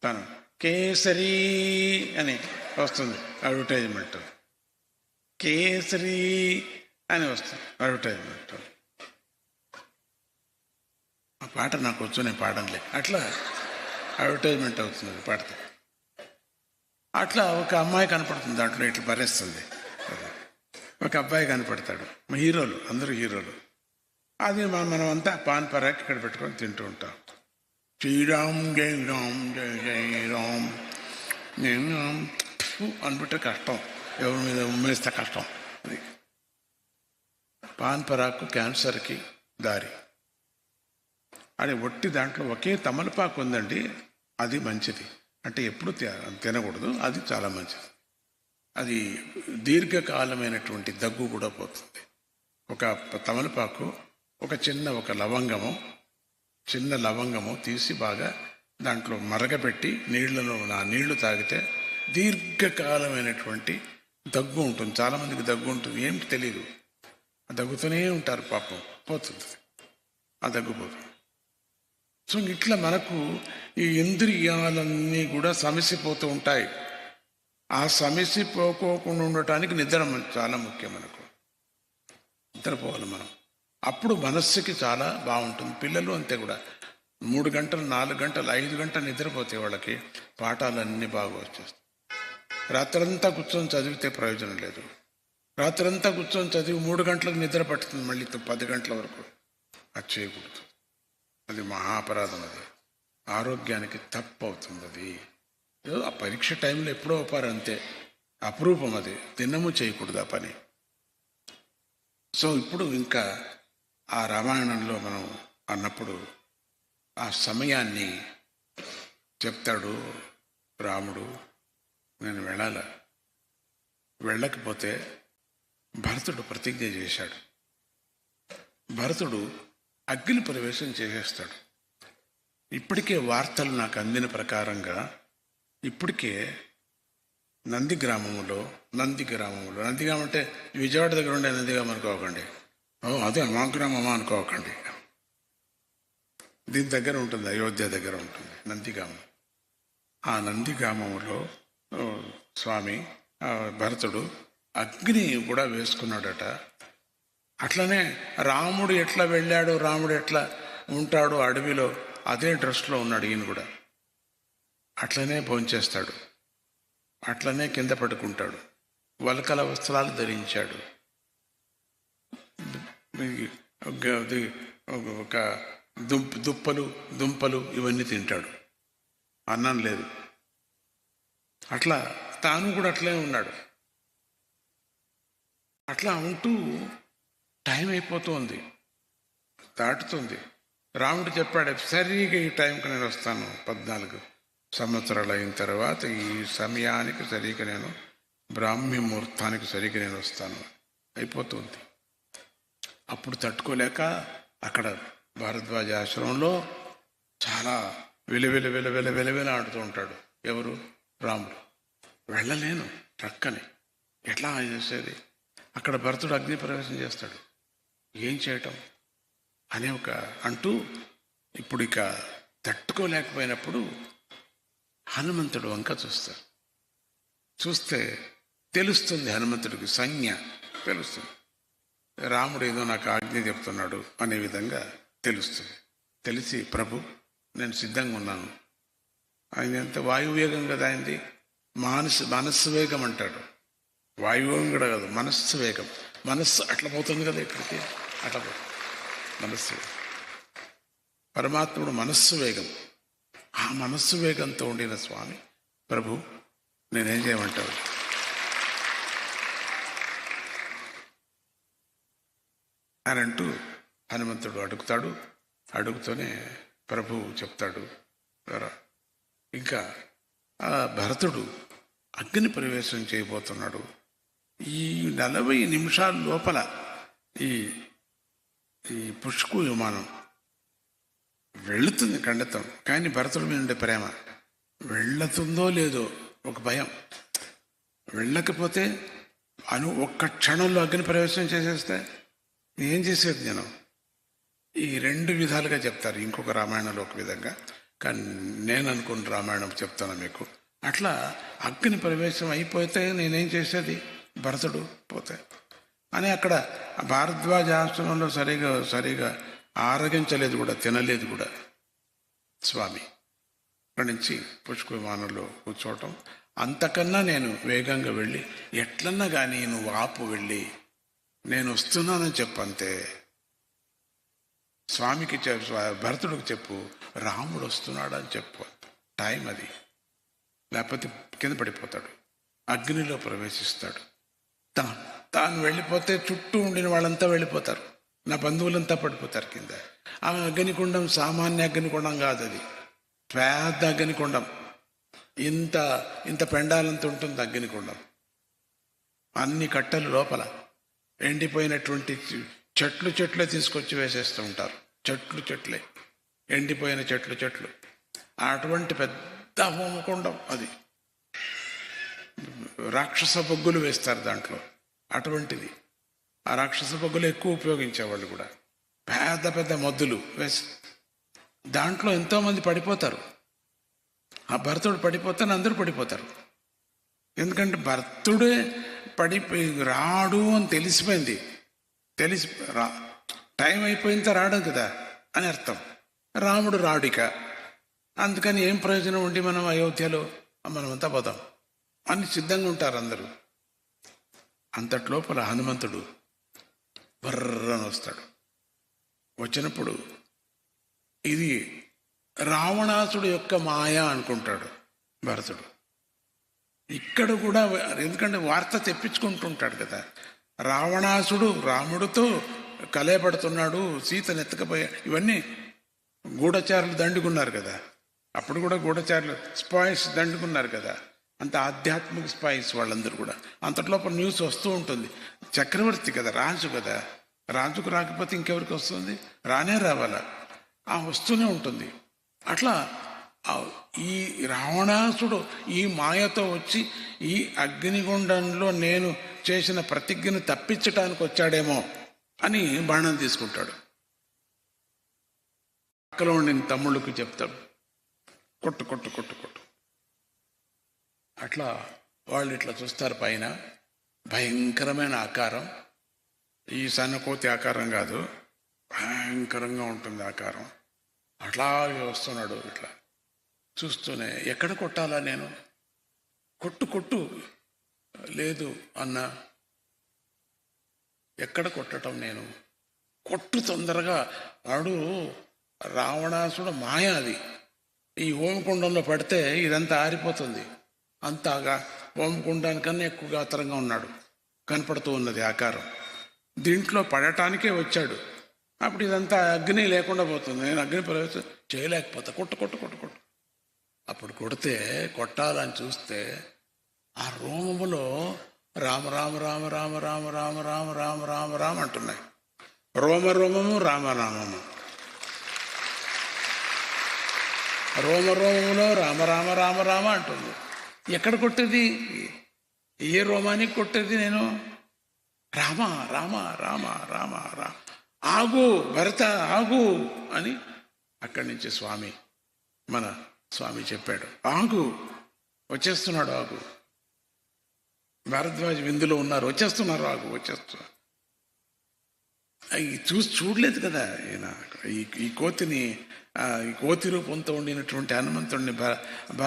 మనం కేసరి అని వస్తుంది అడ్వర్టైజ్మెంట్, కేసరి అని వస్తుంది అడ్వర్టైజ్మెంట్. ఆ పాట నాకు వచ్చు, నేను పాడంలే. అట్లా అడ్వర్టైజ్మెంట్ అవుతుంది పాడితే. అట్లా ఒక అమ్మాయి కనపడుతుంది దాంట్లో, ఇట్లా భరేస్తుంది. ఒక అబ్బాయి కనపడతాడు, మా హీరోలు అందరూ హీరోలు. అది మనం అంతా పాన్ పరాకి ఇక్కడ పెట్టుకొని తింటూ ఉంటాం. శ్రీరామ్ జై రామ్ జై జై రామ్ అనుకుంటే కష్టం, ఎవరి మీద ఉమ్మేస్తే కష్టం. అది పాన్ పరాకు క్యాన్సర్కి దారి. అది ఒట్టి దాంట్లో ఒకే తమలపాకు ఉందండి, అది మంచిది. అంటే ఎప్పుడు తినకూడదు, అది చాలా మంచిది. అది దీర్ఘకాలమైనటువంటి దగ్గు కూడా పోతుంది. ఒక తమలపాకు, ఒక చిన్న లవంగము తీసి బాగా దాంట్లో మరగపెట్టి నీళ్లలో ఆ నీళ్లు తాగితే దీర్ఘకాలమైనటువంటి దగ్గు ఉంటుంది. చాలామందికి దగ్గు ఉంటుంది, ఏమిటి తెలియదు, దగ్గుతూనే ఉంటారు, పాపం పోతుంది ఆ దగ్గుపోతుంది. సో ఇట్లా మనకు ఈ ఇంద్రియాలన్నీ కూడా సమసిపోతూ ఉంటాయి. ఆ సమస్య పోకోకుండా ఉండటానికి నిద్ర చాలా ముఖ్యం. మనకు నిద్రపోవాలి మనం, అప్పుడు మనస్సుకి చాలా బాగుంటుంది. పిల్లలు అంతే కూడా 3 గంటలు 4 గంటలు 5 గంటలు నిద్రపోతే వాళ్ళకి పాఠాలన్నీ బాగా వచ్చేస్తాయి. రాత్రంతా కూర్చొని చదివితే ప్రయోజనం లేదు. రాత్రంతా కూర్చొని చదివి 3 గంటలకు నిద్ర పట్టుతుంది, మళ్ళీ 10 గంటల వరకు. అది చేయకూడదు, అది మహాపరాధం. అది ఆరోగ్యానికి తప్పు అవుతుంది. అది ఆ పరీక్ష టైంలో ఎప్పుడో ఒప్పారు అంతే, అపురూపం. అది దినము చేయకూడదు ఆ పని. సో ఇప్పుడు ఇంకా ఆ రామాయణంలో మనం అన్నప్పుడు ఆ సమయాన్ని చెప్తాడు రాముడు. నేను వెళ్ళకపోతే భరతుడు ప్రతిజ్ఞ చేశాడు. భరతుడు అగ్ని ప్రవేశం చేసేస్తాడు. ఇప్పటికే వార్తలు నాకు అందిన ప్రకారంగా ఇప్పటికే నందిగ్రామం అంటే విజయవాడ దగ్గర ఉండే నందిగ్రామం అనుకోకండి, అదే మా గ్రామమా అనుకోకండి. దీని దగ్గర ఉంటుంది, అయోధ్య దగ్గర ఉంటుంది నందిగ్రామం. ఆ నందిగ్రామంలో స్వామి భరతుడు అగ్ని కూడా వేసుకున్నాడట. అట్లనే రాముడు ఎట్లా వెళ్ళాడు, రాముడు ఎట్లా ఉంటాడు అడవిలో, అదే డ్రెస్లో ఉన్నాడు ఈయన కూడా. అట్లనే భోంచేస్తాడు, అట్లనే కింద పడుకుంటాడు, వలకల వస్త్రాలు ధరించాడు, ఒక దుంపలు ఇవన్నీ తింటాడు, అన్నం లేదు. అట్లా తాను కూడా అట్లే ఉన్నాడు. అట్లా ఉంటూ టైం అయిపోతుంది, దాటుతుంది. రాముడు చెప్పాడు, సరిగా ఈ టైంకి నేను వస్తాను, 14 సంవత్సరాలు అయిన తర్వాత ఈ సమయానికి సరిగ్గా నేను బ్రాహ్మీ ముహూర్తానికి సరిగ్గా నేను వస్తాను. అయిపోతుంది. అప్పుడు తట్టుకోలేక అక్కడ భారద్వాజ ఆశ్రమంలో చాలా వెలవెల ఆడుతూ ఉంటాడు. ఎవరు? రాముడు. వెళ్ళలేను ట్రక్కని, ఎట్లా చేసేది? అక్కడ భరతుడు అగ్ని ప్రవేశం చేస్తాడు. ఏం చేయటం అనే అంటూ ఇప్పుడు ఇక తట్టుకోలేకపోయినప్పుడు హనుమంతుడు వంక చూస్తే తెలుస్తుంది, హనుమంతుడికి సంజ్ఞ తెలుస్తుంది. రాముడు ఏదో నాకు ఆజ్ఞ చెప్తున్నాడు అనే విధంగా తెలుస్తుంది. తెలిసి ప్రభు నేను సిద్ధంగా ఉన్నాను. ఆయన ఎంత వాయువేగం కదా, ఆయనది మనస్సు వేగం అంటాడు. వాయువేగం కూడా కాదు, మనస్సు వేగం. మనస్సు అట్లా పోతుంది కదా, ఇక్కడికి అట్లా పోతుంది మనస్సు. పరమాత్ముడు మనస్సు వేగం. ఆ మనస్సు వేగంతో ఉండిన స్వామి ప్రభు నేనేం చేయమంటావు అని అంటూ హనుమంతుడు అడుగుతూనే ప్రభువు చెప్తాడు. ఇంకా ఆ భరతుడు అగ్ని ప్రవేశం చేయబోతున్నాడు. ఈ 40 నిమిషాల లోపల ఈ పుష్కు విమానం వెళుతుంది ఖండితం. కానీ భరతుడి మీద ఉండే ప్రేమ వెళుతుందో లేదో ఒక భయం. వెళ్ళకపోతే ఒక్క క్షణంలో అగ్ని ప్రవేశం చేసేస్తే ఏం చేసేది నేను? ఈ 2 విధాలుగా చెప్తారు. ఇంకొక రామాయణంలో ఒక విధంగా, కానీ నేను అనుకున్న రామాయణం చెప్తాను మీకు. అట్లా అగ్ని ప్రవేశం అయిపోతే నేనేం చేసేది, భరతుడు పోతే అని అక్కడ భారద్వాజ ఆశ్రమంలో సరిగా ఆరగించలేదు కూడా, తినలేదు కూడా స్వామి. అక్కడి నుంచి పుష్ప విమానంలో కూర్చోవటం. అంతకన్నా నేను వేగంగా వెళ్ళి, ఎట్లన్నా కానీ నువ్వు ఆపు, వెళ్ళి నేను వస్తున్నానని చెప్పంతే. స్వామికి భరతుడికి చెప్పు, రాముడు వస్తున్నాడని చెప్పు, టైం అది, లేకపోతే కింద పడిపోతాడు, అగ్నిలో ప్రవేశిస్తాడు. తాను వెళ్ళిపోతే చుట్టూ ఉండిన వాళ్ళంతా వెళ్ళిపోతారు, నా బంధువులంతా పడిపోతారు కింద. ఆ అగ్నికుండం సామాన్య అగ్నికుండం కాదు, అది పెద్ద అగ్నికుండం. ఇంత పెండాలంత ఉంటుంది అగ్నికుండం. అన్ని కట్టెలు లోపల ఎండిపోయినటువంటి చెట్లే తీసుకొచ్చి వేసేస్తూ ఉంటారు. చెట్లే ఎండిపోయిన చెట్లు అటువంటి పెద్ద హోమకుండం అది. రాక్షస బొగ్గులు వేస్తారు దాంట్లో, అటువంటిది. ఆ రాక్షస బొగ్గులు ఎక్కువ ఉపయోగించేవాళ్ళు కూడా. పెద్ద మొద్దులు వేసి దాంట్లో ఎంతోమంది పడిపోతారు. ఆ భరతుడు పడిపోతాను, అందరూ పడిపోతారు. ఎందుకంటే భరతుడే రాడు అని తెలిసిపోయింది. టైం అయిపోయినంత రాడు కదా అని అర్థం. రాముడు రాడిక, అందుకని ఏం ప్రయోజనం ఉండి మనం అయోధ్యలో మనమంతా పోతాం అని సిద్ధంగా ఉంటారు అందరూ. అంతట్లోపల హనుమంతుడు బర్రని వస్తాడు. వచ్చినప్పుడు ఇది రావణాసుడు యొక్క మాయ అనుకుంటాడు భరతుడు. ఇక్కడ కూడా ఎందుకంటే వార్త తెప్పించుకుంటుంటాడు కదా. రావణాసుడు రాముడితో కలయపడుతున్నాడు, సీతను ఎత్తకపోయా, ఇవన్నీ గూఢచారులు దండుకున్నారు కదా. అప్పుడు కూడా గూఢచారులు స్పాయిస్ దండుకున్నారు కదా. అంత ఆధ్యాత్మిక స్పాయిస్ వాళ్ళందరూ కూడా. అంతట్లోపల న్యూస్ వస్తూ ఉంటుంది. చక్రవర్తి కదా, రాజు కదా, రాజుకు రాకపోతే ఇంకెవరికి వస్తుంది, రావాలా, వస్తూనే ఉంటుంది. అట్లా ఈ రావణాసుడు ఈ మాయతో వచ్చి ఈ అగ్నిగుండంలో నేను చేసిన ప్రతిజ్ఞను తప్పించటానికి వచ్చాడేమో అని బాణం తీసుకుంటాడు. పక్కలో ఉండిన తమ్ముళ్ళకి చెప్తాడు, కొట్టు. అట్లా వాళ్ళు ఇట్లా చూస్తారు. పైన భయంకరమైన ఆకారం, ఈ సన్నకోతి ఆకారం కాదు, భయంకరంగా ఉంటుంది ఆకారం. అట్లాగే వస్తున్నాడు. ఇట్లా చూస్తూనే ఎక్కడ కొట్టాలా నేను, కొట్టు లేదు అన్నా, ఎక్కడ కొట్టడం నేను, కొట్టు తొందరగా. వాడు రావణాసుడు మాయ అది. ఈ హోమకుండంలో పడితే ఇదంతా ఆరిపోతుంది. అంతగా హోమకుండానికన్నా ఎక్కువ గాత్రంగా ఉన్నాడు, కనపడుతూ ఉన్నది ఆకారం. దీంట్లో పడటానికే వచ్చాడు. అప్పుడు ఇదంతా అగ్ని లేకుండా పోతుంది. నేను అగ్ని ప్రవేశం చేయలేకపోతా. కొట్టు. అప్పుడు కొట్టాలని చూస్తే ఆ రోమములో రామ అంటున్నాయి. రోమము రామనామము. రోమములో రామ అంటుంది. ఎక్కడ కొట్టేది, ఏ రోమానికి కొట్టేది నేను? రామ ఆగు భరత ఆగు అని అక్కడి నుంచి మన స్వామి చెప్పాడు. ఆగు, వచ్చేస్తున్నాడు, ఆగు. భారద్వాజ విందులో ఉన్నారు, వచ్చేస్తున్నారు, ఆగు, వచ్చేస్తున్నారు. చూడలేదు కదా ఈయన ఈ కోతి రూపంతో ఉండినటువంటి హనుమంతుడిని భరత